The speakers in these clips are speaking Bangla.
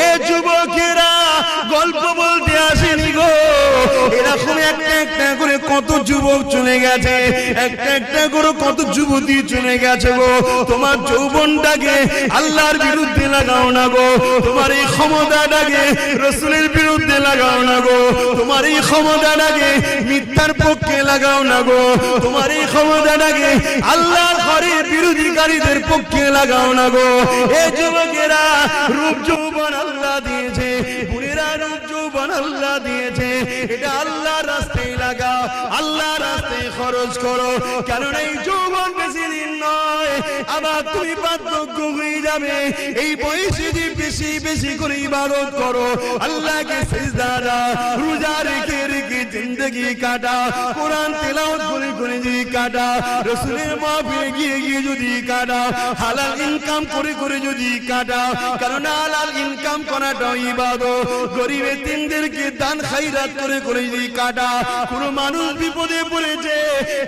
এ যুবকেরা গল্প বলতে আসেনি গো, এরকম একটা একটা করে কত যুবক চলে গেছে, একটা একটা করে কত যুবতী চলে গেছে গো। তোমার যৌবনটাকে আল্লাহর বিরুদ্ধে লাগাও না গো, তোমার এই ক্ষমতাটাকে রাসূলের বিরুদ্ধে লাগাও না গো, তোমার এই ক্ষমতাটাকে মিথ্যার পক্ষে লাগাও না গো, তোমার এই ক্ষমতাটাকে আল্লাহর ঘরের বিরোধীকারীদের পক্ষে লাগাও না গো। এ যুবকেরা রূপ যৌবন আল্লাহ দিয়েছে, বুড়িরা রূপ যৌবন আল্লাহ দিয়েছে, এটা আল্লাহর রাস্তায় লাগাও, আল্লাহর রাস্তায় খরচ করো, কারণ এই যৌবন বেশি দিন নয়, আবার তুমি বার্ধক্য হয়ে যাবে। এই বয়সে যে বেশি বেশি করে ইবাদত করো, আল্লাহকে সিজদা দাও, রোজা রেখে রেখে জিন্দেগি কাটা, কোরআন তেলাওয়াত করে করে যদি কাটা, রাসূলের মাহফিলে গিয়ে গিয়ে যদি কাটা, হালাল ইনকাম করে করে যদি কাটা, কারণ হালাল ইনকাম করাটা ইবাদত। গরিব এতিমদেরকে দান খায়রাত করে করে যদি কাটা, কোন মানুষ বিপদে পড়েছে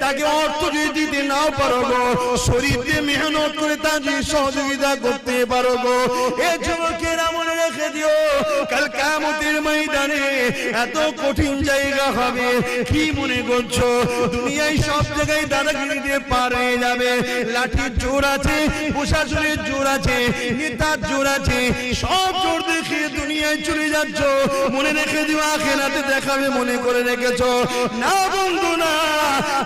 তাকে অর্থ যদি দিতে নাও পারো গো, শরীরে মেহনত করে তার যদি সহযোগিতা করতে পারো গো। এ যুবকেরা মনে রেখে দিও, কাল কিয়ামতের ময়দানে এত কঠিন জায়গা হবে। কি মনে করছো দুনিয়ায় সব জায়গায় দাদাগিরিতে পার হয়ে যাবে, লাঠির জোর আছে, প্রশাসনের জোর আছে, নেতার জোর আছে, সব জোর দেখে দুনিয়ায় চলে যাচ্ছ, মনে রেখে দিও আখিরাতে দেখাবে মনে করে রেখেছো না বন্ধু না।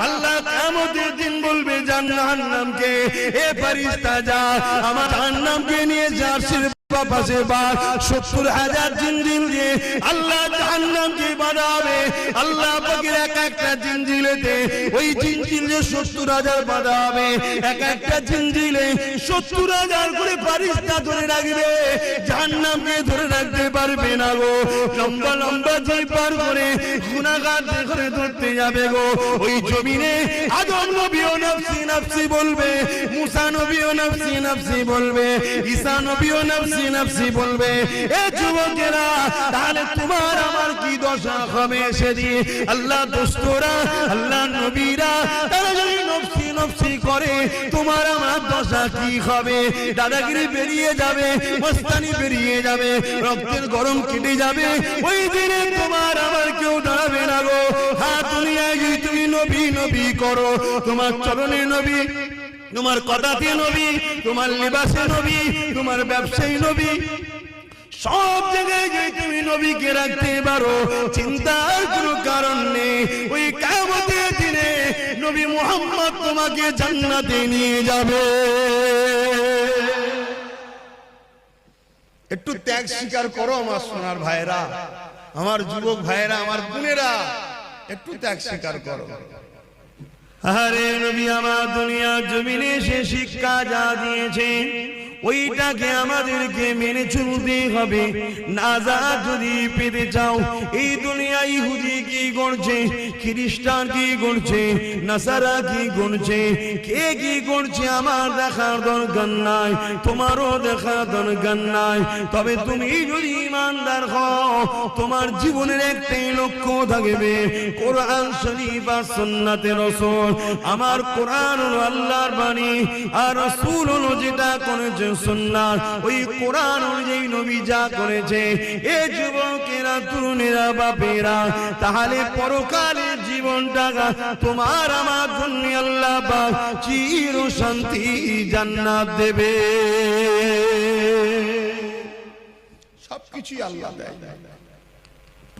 আল্লাহ কিয়ামতের দিন বলবে জাহান্নামকে, এ ফেরেশতা যা আমার জাহান্নামকে নিয়ে যা, পাশে বা ৭০,০০০ জিনজিল দিয়ে আল্লাহ জাহান্নামকে বাঁধাবে। আল্লাহ পাকের এক একটা জিনজিলেতে ওই জিনজিলে ৭০,০০০ বাঁধা হবে, এক একটা জিনজিলে ৭০,০০০ করে ফেরেশতা ধরে রাখবে, জাহান্নামকে ধরে রাখতে পারবে না গো। লম্বা লম্বা জিল পার করে গুনাহগার করে ধরতে যাবে গো। ওই জমিনে আদম নবীও নফসি নফসি বলবে, মুসা নবীও নফসি নফসি বলবে, ঈসা নবীও নফসি নফসি বলবে। এ যুবকেরা তাহলে তোমার আমার কি দশা হবে সেদিন? আল্লাহ দোস্তরা, আল্লাহ নবীরা তারা যদি নফসি নফসি করে, তোমার আমার দশা কি হবে? দাদাগিরি বেরিয়ে যাবে, মস্তানি বেরিয়ে যাবে, রক্তের গরম কেটে যাবে। ওই দিনে তোমার আমার কেউ দাঁড়াবে না গো। হ্যাঁ, দুনিয়ায় যদি তুমি নবী নবী করো, তোমার চরণে নবী, তোমার কথাতে নবী, তোমার লিবাসে নবী, তোমার ব্যবসায়ী নবী, সব জায়গায় যে তুমি নবীকে রাখতে পারো, চিন্তার কোনো কারণ নেই। ওই কিয়ামতের দিনে নবী মুহাম্মদ তোমাকে জান্নাতে নিয়ে যাবে। একটু ত্যাগ স্বীকার করো আমার সোনার ভাইরা, আমার যুবক ভাইরা, আমার বোনেরা, একটু ত্যাগ স্বীকার করো। আরে নবী আমার দুনিয়া জমিনে সে শিক্ষা যা দিয়েছে ওইটাকে আমাদেরকে মেনে চলতে হবে। নাজাত যদি পেতে চাও, এই দুনিয়ায় ইহুদি কি করছে, খ্রিস্টান কি করছে, নাসারা কি করছে, কে কি করছে আমার দেখার দরকার নাই, তোমারও দেখার দরকার নাই। তবে তুমি যদি ইমানদার হও, তোমার জীবনের একটাই লক্ষ্য থাকবে, কোরআন শরীফ আর সুন্নাতে রাসূল। আমার কোরআন হলো আল্লাহর বাণী, আর রাসূল হলো যেটা করেছে সুন্নাত। ওই কোরআন অনুযায়ী নবী যা করেছে। এ যুবকেরা, তরুণেরা, বাপেরা, তাহলে পরকালের জীবনটা তোমার আমার জন্য আল্লাহ পাক চির শান্তি জান্নাত দেবে। সবকিছুই আল্লাহ দেয়।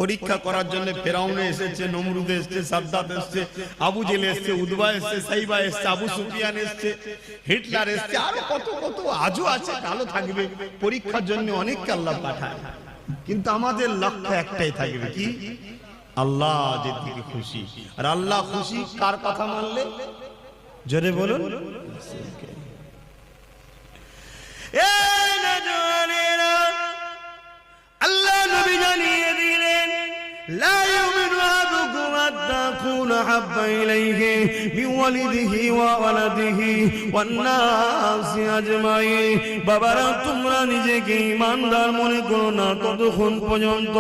পরীক্ষা করার জন্য ফেরাউন এসেছে, নমরুদ এসেছে, সাদ্দাত এসেছে, আবু জেল এসেছে, উদবা এসেছে, সাইবা এসেছে, আবু সুফিয়ান এসেছে, হিটলার এসেছে, আরো কত কত আজও আছে, কালো থাকবে। পরীক্ষার জন্য অনেককে আল্লাহ পাঠায়, কিন্তু আমাদের লক্ষ্য একটাই থাকবে, কি? আল্লাহ যেদিকে খুশি। আর আল্লাহ খুশি কার কথা মানলে? জোরে বলুন। আল্লাহ নবী জানিয়ে দিলেন, লা ইউমিনু আহাদুকুম হাত্তা আকুনা হাব্বা ইলাইহি মিন ওয়ালিদিহি ওয়া ওয়ালাদিহি ওয়ান নাসি আজমাইন। বাবারা তোমরা নিজেকে ইমানদার মনে করো না ততক্ষণ পর্যন্ত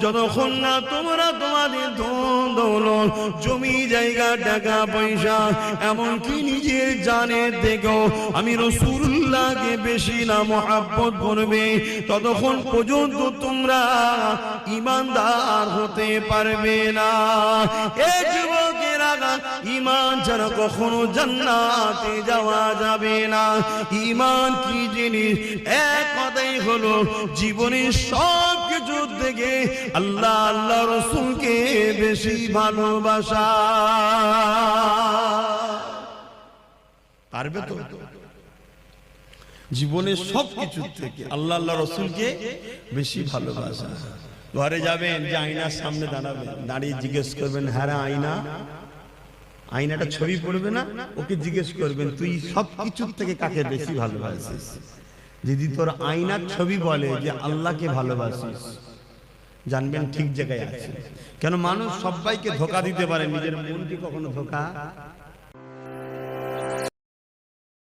যতক্ষণ না তোমরা তোমাদের ধন দৌলত জমি জায়গা টাকা পয়সা এমনকি নিজের জানের থেকেও আমি রাসূলুল্লাহকে বেশি না মহব্বত করবে ততক্ষণ পর্যন্ত তোমরা ইমানদার হতে পারবে না। এ যুবকেরা, ঈমান ছাড়া কখনো জান্নাতে যাওয়া যাবে না। ঈমান কি জিনিস? এক কথাই হলো জীবনের সব কিছু থেকে আল্লাহ আল্লাহ রাসূলকে বেশি ভালোবাসা। পারবে তো? জীবনের সব কিছু থেকে আল্লাহ আল্লাহ রাসূলকে বেশি ভালোবাসা। ঘরে যাবেন, যে আয়নার সামনে দাঁড়াবেন, দাঁড়িয়ে জিজ্ঞেস করবেন, হ্যাঁ আয়না, আয়নাটা ছবি পড়বে না, ওকে জিজ্ঞেস করবেন তুই সব কিছুর থেকে কাকে বেশি ভালোবাসিস? যদি তোর আয়নার ছবি বলে যে আল্লাহকে ভালোবাসিস, জানবেন ঠিক জায়গায় আছে। কেন মানুষ সবাইকে ধোঁকা দিতে পারে, নিজের মনকে কখনো ধোঁকা